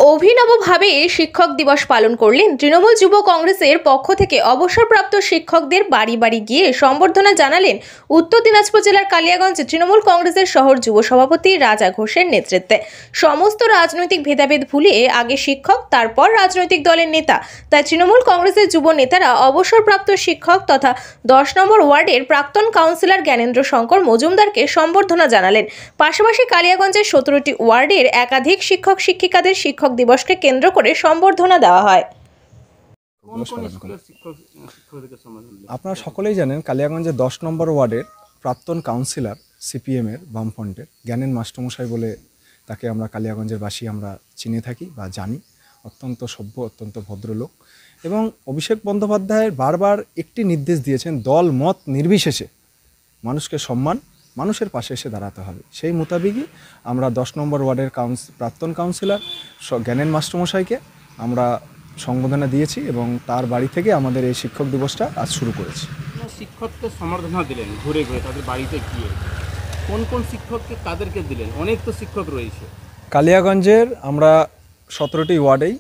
অভিনবভাবে শিক্ষক দিবস পালন করলেন তৃণমূল যুব কংগ্রেসের পক্ষ থেকে। অবসরপ্রাপ্ত শিক্ষকদের বাড়ি বাড়ি গিয়ে সম্বর্ধনা জানালেন উত্তর দিনাজপুর জেলার কালিয়াগঞ্জে তৃণমূল কংগ্রেসের শহর যুব সভাপতি রাজা ঘোষের নেতৃত্বে। সমস্ত রাজনৈতিক ভেদাভেদ ভুলিয়ে আগে শিক্ষক, তারপর রাজনৈতিক দলের নেতা। তাই তৃণমূল কংগ্রেসের যুব নেতারা অবসরপ্রাপ্ত শিক্ষক তথা 10 নম্বর ওয়ার্ডের প্রাক্তন কাউন্সিলর জ্ঞানেন্দ্র শঙ্কর মজুমদারকে সম্বর্ধনা জানালেন। পাশাপাশি কালিয়াগঞ্জের 17টি ওয়ার্ডের একাধিক শিক্ষক শিক্ষিকাদের শিক্ষক দিবসকে কেন্দ্র করে সম্বর্ধনা দেওয়া হয়। আপনারা সকলেই জানেন কালিয়াগঞ্জের 10 নম্বর ওয়ার্ডের প্রাক্তন কাউন্সিলর সিপিএমের বামফ্রন্টের জ্ঞানেন মাস্টারমশাই বলে তাকে আমরা কালিয়াগঞ্জের বাসী আমরা চিনে থাকি বা জানি। অত্যন্ত সভ্য, অত্যন্ত ভদ্রলোক এবং অভিষেক বন্দ্যোপাধ্যায়ের বারবার একটি নির্দেশ দিয়েছেন, দল মত নির্বিশেষে মানুষকে সম্মান, মানুষের পাশে এসে দাঁড়াতে হবে। সেই মোতাবেকই আমরা 10 নম্বর ওয়ার্ডের প্রাক্তন কাউন্সিলর জ্ঞানেন মাস্টারমশাইকে আমরা সংবর্ধনা দিয়েছি এবং তার বাড়ি থেকে আমাদের এই শিক্ষক দিবসটা আজ শুরু করেছি। শিক্ষককে সম্বর্ধনা দিলেন ঘুরে ঘুরে তাদের বাড়িতে গিয়ে, কোন কোন শিক্ষককে কাদেরকে দিলেন? অনেক তো শিক্ষক রয়েছে কালিয়াগঞ্জের। আমরা 17টি ওয়ার্ডেই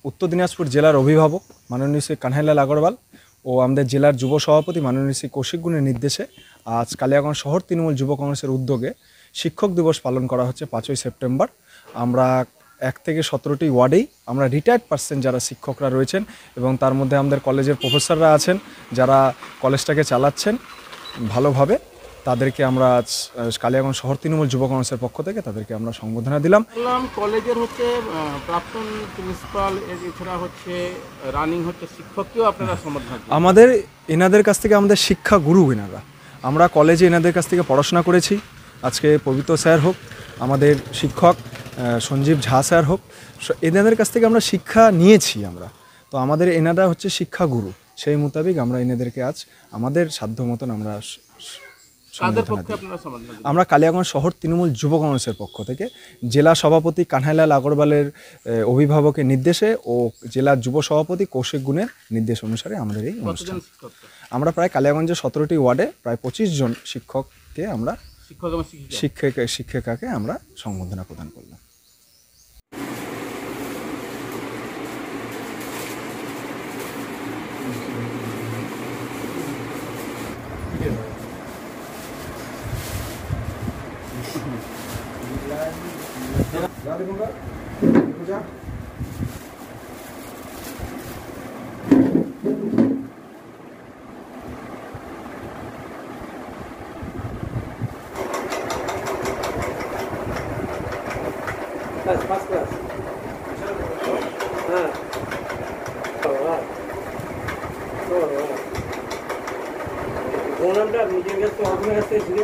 উত্তর দিনাজপুর জেলার অভিভাবক মাননীয় শ্রী কানহাইলাল আগরওয়াল ও আমাদের জেলার যুব সভাপতি মাননীয় শ্রী কৌশিক গুণের নির্দেশে আজ কালিয়াগঞ্জ শহর তৃণমূল যুব কংগ্রেসের উদ্যোগে শিক্ষক দিবস পালন করা হচ্ছে 5ই সেপ্টেম্বর। আমরা 1 থেকে 17টি ওয়ার্ডেই আমরা রিটায়ার্ড পার্সন যারা শিক্ষকরা রয়েছেন এবং তার মধ্যে আমাদের কলেজের প্রফেসররা আছেন যারা কলেজটাকে চালাচ্ছেন ভালোভাবে, তাদেরকে আমরা আজ কালিয়াগঞ্জ শহর তৃণমূল যুব কংগ্রেসের পক্ষ থেকে তাদেরকে আমরা সম্বর্ধনা দিলাম। কলেজের হচ্ছে প্রাক্তন প্রিন্সিপাল, এছাড়া হচ্ছে রানিং হচ্ছে শিক্ষককেও আপনারা সম্বর্ধনা দিলেন। আমাদের এনাদের কাছ থেকে আমাদের শিক্ষা গুরু এনারা। আমরা কলেজে এনাদের কাছ থেকে পড়াশোনা করেছি। আজকে পবিত্র স্যার হোক, আমাদের শিক্ষক সঞ্জীব ঝা স্যার হোক, এনাদের কাছ থেকে আমরা শিক্ষা নিয়েছি আমরা। তো আমাদের এনারা হচ্ছে শিক্ষা গুরু, সেই মোতাবেক আমরা এনাদেরকে আজ আমাদের সাধ্য মতন আমরা আমরা কালিয়াগঞ্জ শহর তৃণমূল যুব কংগ্রেসের পক্ষ থেকে জেলা সভাপতি কানহাইলাল আগরওয়ালের অভিভাবকের নির্দেশে ও জেলার যুব সভাপতি কৌশিক গুণের নির্দেশ অনুসারে আমাদের এই অনুষ্ঠান। আমরা প্রায় কালিয়াগঞ্জের 17টি ওয়ার্ডে প্রায় 25 জন শিক্ষককে আমরা শিক্ষিকাকে আমরা সম্বর্ধনা প্রদান করলাম। First class. Phone number, meeting guest, organization,